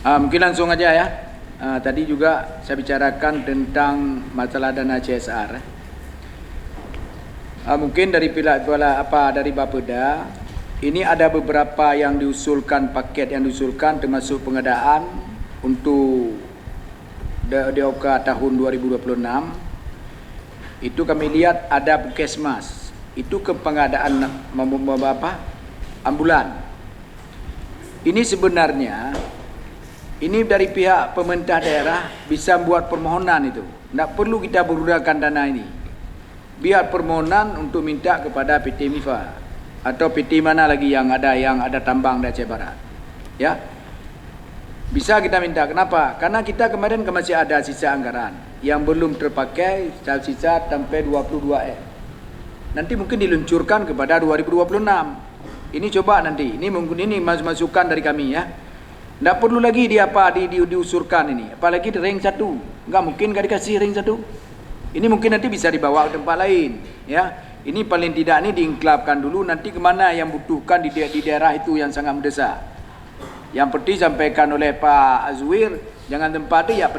Mungkin langsung aja ya. Tadi juga saya bicarakan tentang masalah dana CSR. Mungkin dari dari Bapeda, ini ada beberapa yang diusulkan, paket yang diusulkan termasuk pengadaan untuk DOK tahun 2026. Itu kami lihat ada Puskesmas. Itu ke pengadaan ambulan. Ini sebenarnya ini dari pihak pemerintah daerah bisa buat permohonan itu. Tidak perlu kita bergunakan dana ini. Biar permohonan untuk minta kepada PT MIFA atau PT mana lagi yang ada tambang di Aceh Barat. Ya. Bisa kita minta. Kenapa? Karena kita kemarin masih ada sisa anggaran yang belum terpakai, sisa sampai 22 Nanti mungkin diluncurkan kepada 2026. Ini coba nanti. Ini mungkin ini masukan dari kami ya. Tidak perlu lagi diusurkan ini. Apalagi di ring 1. Enggak mungkin enggak dikasih ring 1. Ini mungkin nanti bisa dibawa ke tempat lain. Ya, ini paling tidak ini diinklapkan dulu. Nanti kemana yang butuhkan di daerah itu yang sangat mendesak. Yang penting sampaikan oleh Pak Azwir. Jangan tempat tu ya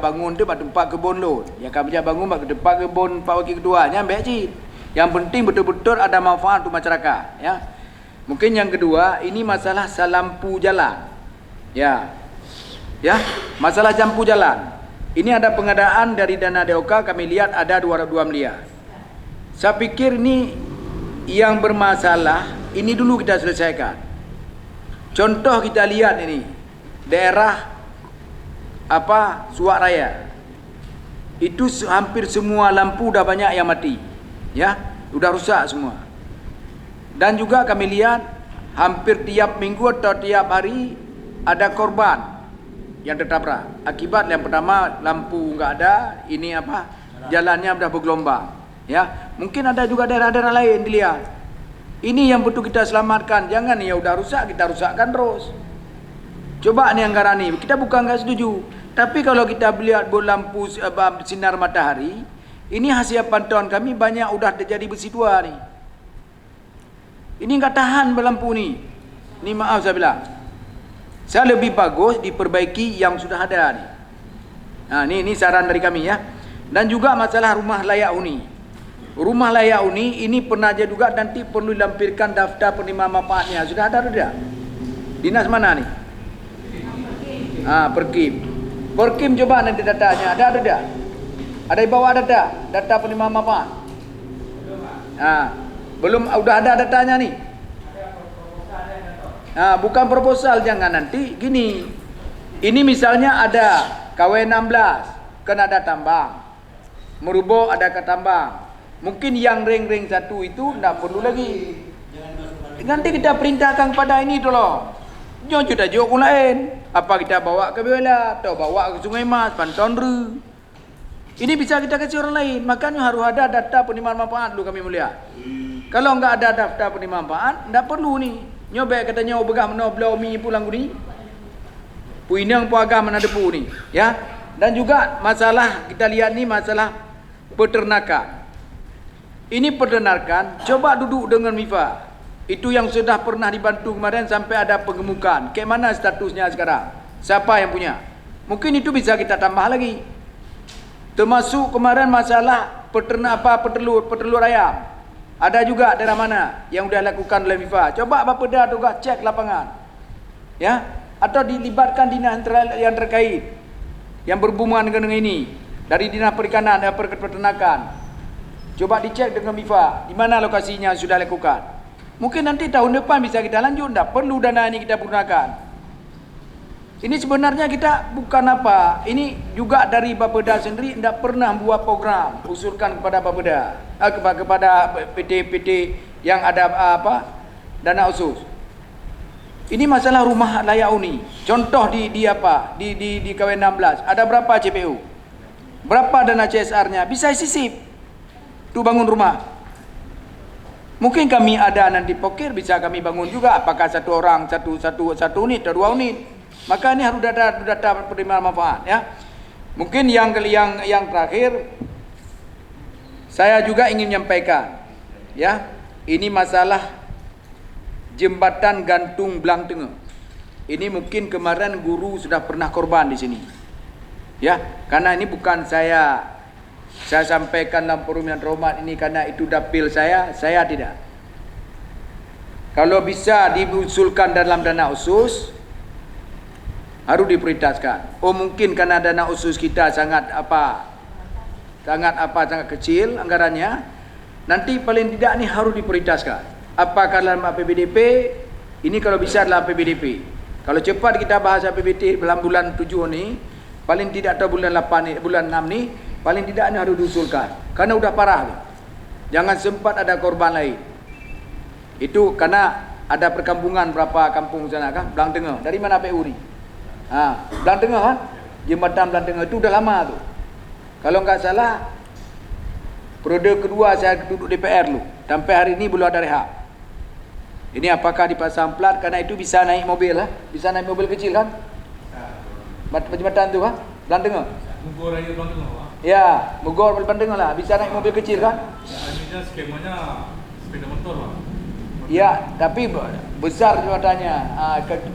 bangun tu pada tempat kebun lu. Ya kan bangun pada tempat kebun Pak Wakil Ketuanya ambil cik. Yang penting betul-betul ada manfaat untuk masyarakat. Ya. Mungkin yang kedua, ini masalah lampu jalan. Ya. Ya, masalah lampu jalan. Ini ada pengadaan dari dana DOK, kami lihat ada 2 miliar. Saya pikir ini yang bermasalah, ini dulu kita selesaikan. Contoh kita lihat ini, daerah Suak Raya. Itu hampir semua lampu dah banyak yang mati. Ya, sudah rusak semua. Dan juga kami lihat hampir tiap minggu atau tiap hari ada korban yang tertabrak. Akibat yang pertama lampu enggak ada, ini jalannya sudah bergelombang. Ya, mungkin ada juga daerah-daerah lain dilihat. Ini yang betul kita selamatkan. Jangan ya udah rusak kita rusakkan terus. Coba nih anggaran ini, kita bukan enggak setuju. Tapi kalau kita lihat lampu sinar matahari, ini hasil pantauan kami banyak udah terjadi besi tua nih. Ini enggak tahan berlampu ni. Ni maaf saya bilang. Saya lebih bagus diperbaiki yang sudah ada ni. Nah, ini saran dari kami ya. Dan juga masalah rumah layak huni. Rumah layak huni ini pernah juga nanti perlu dilampirkan daftar penerima manfaatnya. Sudah ada atau tidak? Dinas mana ni? Perkim. Perkim coba nanti datanya. Ada atau tidak? Ada di bawah data penerima manfaat. Belum udah ada datanya nih. Bukan proposal, jangan nanti gini. Ini misalnya ada KW16 kan ada tambang. Merubo ada ke tambang. Mungkin yang ring 1 itu tidak perlu lagi. Nanti kita perintahkan pada ini tolong. Jangan kita jauh lain. Apa kita bawa ke Bela atau bawa ke Sungai Mas, Pantondru. Ini bisa kita kasih orang lain. Makanya harus ada data penerimaan manfaat dulu kami mulia. Kalau enggak ada daftar penerima manfaat, enggak perlu ni. Nyobek katanya begak menoblau mi pulang ni. Puinang puagam menadepu ni, ya. Dan juga masalah kita lihat ni masalah peternakan. Ini peternakan, coba duduk dengan MIFA. Itu yang sudah pernah dibantu kemarin sampai ada pengemukan. Kayak mana statusnya sekarang? Siapa yang punya? Mungkin itu bisa kita tambah lagi. Termasuk kemarin masalah petelur ayam. Ada juga daerah mana yang sudah lakukan oleh MIFA. Coba Bapeda juga cek lapangan. Ya, atau dilibatkan dinas yang terkait yang berhubungan dengan ini. Dari Dinas Perikanan dan Peternakan. Coba dicek dengan MIFA di mana lokasinya sudah lakukan. Mungkin nanti tahun depan bisa kita lanjut, tak perlu dana ini kita gunakan. Ini sebenarnya kita bukan apa. Ini juga dari Bapeda sendiri tidak pernah buat program usulkan kepada Bapeda, kepada PT-PT yang ada dana khusus. Ini masalah rumah layak huni. Contoh di KW16 ada berapa CPU? Berapa dana CSR-nya? Bisa sisip. Tu bangun rumah. Mungkin kami ada nanti pokir bisa kami bangun juga. Apakah satu orang satu unit atau 2 unit? Maka ini harus data penerima manfaat ya. Mungkin yang terakhir saya juga ingin menyampaikan ya, ini masalah jembatan gantung Belang Tengah. ini mungkin kemarin guru sudah pernah korban di sini. Ya, karena ini bukan saya sampaikan dalam forum yang terhormat ini karena itu dapil saya tidak. Kalau bisa diusulkan dalam dana khusus, harus diprioritaskan. Oh mungkin karena dana khusus kita sangat kecil anggarannya, nanti paling tidak ini harus diprioritaskan. Apakah dalam APBDP, ini kalau bisa dalam APBDP. Kalau cepat kita bahas APBDP dalam bulan 7 ini, paling tidak atau bulan 8 bulan 6 ni, paling tidak ini harus diusulkan. Karena udah parah tu. Jangan sempat ada korban lain. Itu karena ada perkampungan berapa kampung sana kan, Belang Tengah. Dari mana PU ni? Belang Tengah kan? Jembatan Belang Tengah itu dah lama tu. Kalau enggak salah, periode kedua saya duduk DPR lu. Sampai hari ini belum ada rehab. Ini apakah dipasang plat? Karena itu bisa naik mobil lah. Bisa naik mobil kecil kan? Jembatan tu kan? Belang Tengah. Mugor aja Belang Tengah, Pak. Ya, Mugor Belang Tengah lah. Bisa naik mobil kecil kan? Ya, ini skemanya sepeda motor, Pak. Ya, tapi besar jembatannya.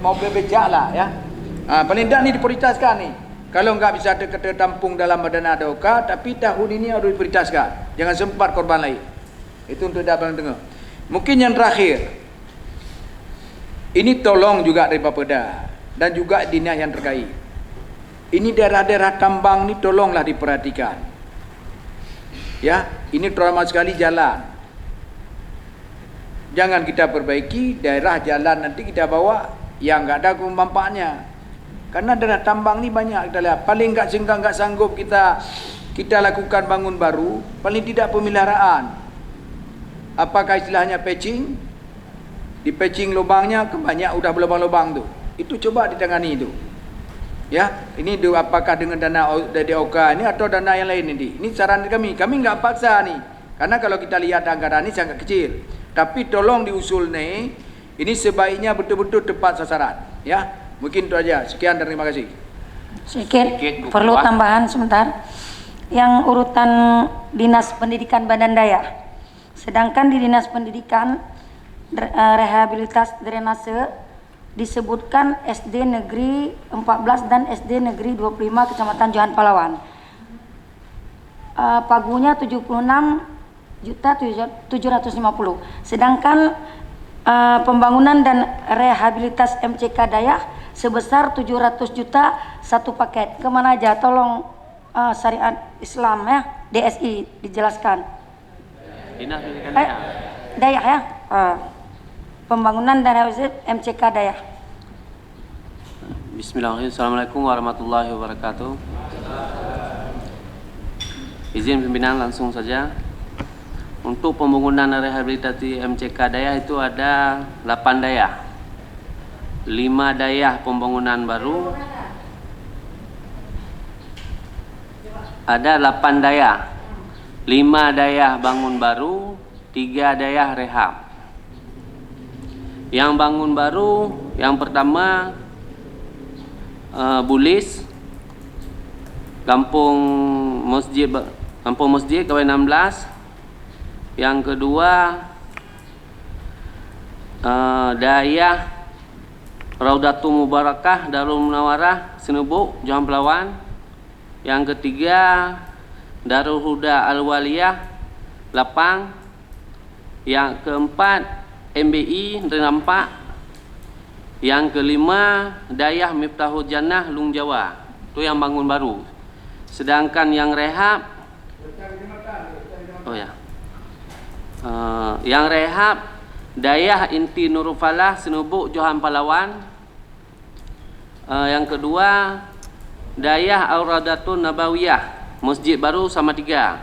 Mobil becak lah ya. Paling tidak ni diprioritaskan ni. Kalau enggak bisa tertampung dalam dana ADOKA, tapi tahun ini harus diprioritaskan. Jangan sempat korban lain. Itu untuk Belang Tengah. Mungkin yang terakhir, ini tolong juga dari Bapeda dan juga dinas yang terkait. Ini daerah-daerah tambang ni tolonglah diperhatikan. Ya, ini terutama sekali jalan. Jangan kita perbaiki daerah jalan nanti kita bawa yang enggak ada manfaatnya. Karena daerah tambang ni banyak kita lihat. Paling enggak sanggup kita lakukan bangun baru, paling tidak pemeliharaan. Apakah istilahnya patching? Di patching lubangnya kebanyak udah berlubang-lubang tu. Itu coba ditangani itu. Ya, ini apakah dengan dana dari OKA ini atau dana yang lain ini? Ini saran kami. Kami enggak paksa nih. Karena kalau kita lihat anggaran ini sangat kecil. Tapi tolong diusul nih. Ini sebaiknya betul-betul tepat sasaran. Ya, mungkin itu aja. Sekian dan terima kasih. Sedikit perlu tambahan sebentar. Yang urutan Dinas Pendidikan Badan Daya. Sedangkan di Dinas Pendidikan Rehabilitas Drainase disebutkan SD Negeri 14 dan SD Negeri 25 Kecamatan Johan Palawan. Pagunya 76.750. Sedangkan pembangunan dan rehabilitas MCK Daya sebesar 700 juta satu paket. Kemana aja? Tolong Syariat Islam ya, DSI dijelaskan. Dinas Pendidikan Daya. Daya ya. Pembangunan dan rehabilitas MCK Daya. Bismillahirrahmanirrahim. Assalamualaikum warahmatullahi wabarakatuh. Izin pimpinan langsung saja. Untuk pembangunan dan rehabilitasi MCK Daya itu ada 8 daya. 5 daya pembangunan baru. Ada 8 daya. 5 daya bangun baru, 3 daya rehab. Yang bangun baru, yang pertama Bulis, Kampung Masjid KW 16. Yang kedua Daya Raudatul Mubarakah Darul Munawarah Senubuk Johan Palawan. Yang ketiga Darul Huda Al-Waliyah Lapang. Yang keempat MBI Renampak. Yang kelima Dayah Miftahul Jannah Lung Jawa. Itu yang bangun baru. Sedangkan yang rehab, yang rehab Dayah Inti Nurul Falah Senubuk Johan Palawan. Yang kedua Dayah Auradatun Nabawiyah Masjid Baru Salatiga.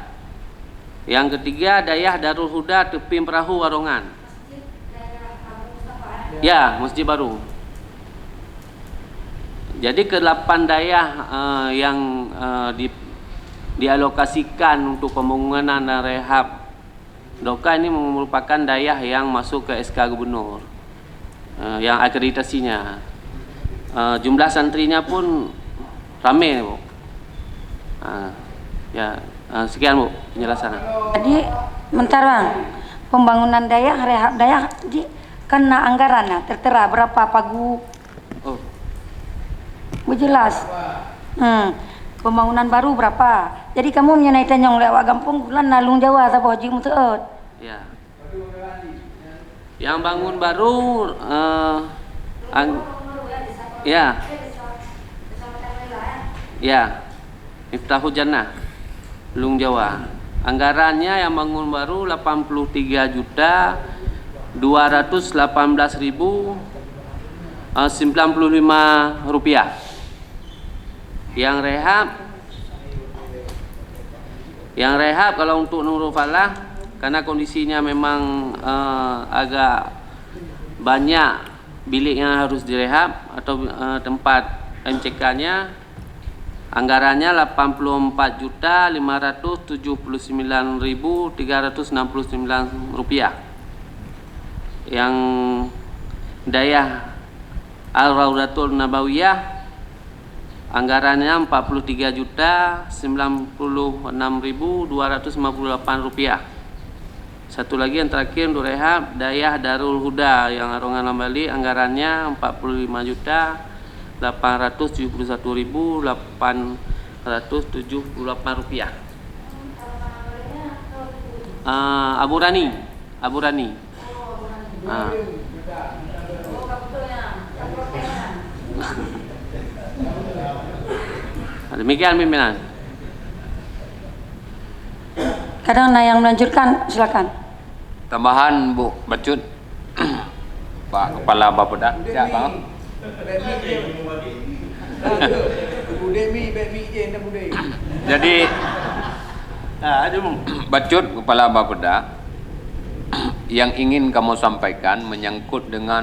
Yang ketiga Dayah Darul Huda Tepim Perahu Warongan. Ya, Masjid Baru. Jadi ke-8 dayah yang dialokasikan untuk pembangunan dan rehab DOKA ini merupakan dayah yang masuk ke SK Gubernur yang akreditasinya. Jumlah santrinya pun ramai, Bu. Sekian, Bu, penjelasan. Jadi, bentar Bang. Pembangunan daya, rehab daya kena anggarannya tertera berapa pagu? Oh, Bu jelas. Pembangunan baru berapa? Jadi kamu menyenai tenyong lewat kampung bulan nalung Jawa atau Haji Muteut. Ya. Yang bangun baru ya. Ya. Miftahul Jannah Lung Jawa. Anggarannya yang bangun baru 83.218.095 rupiah. Yang rehab kalau untuk Nurul Falah karena kondisinya memang agak banyak bilik yang harus direhab atau tempat MCK-nya, anggarannya 84.579.369 rupiah. Yang Dayah Al-Raudatul Nabawiyah anggarannya 43.096.258 rupiah. Satu lagi yang terakhir untuk rehab Dayah Darul Huda yang Arongan Lambali anggarannya 45.871.878 rupiah. Abu Rani. Demikian pimpinan. Kadang yang melanjutkan silakan. Tambahan Bu Bacut. Pak Kepala Bapeda. Siap Bang. Jadi Bacut Kepala Bapeda, yang ingin kamu sampaikan menyangkut dengan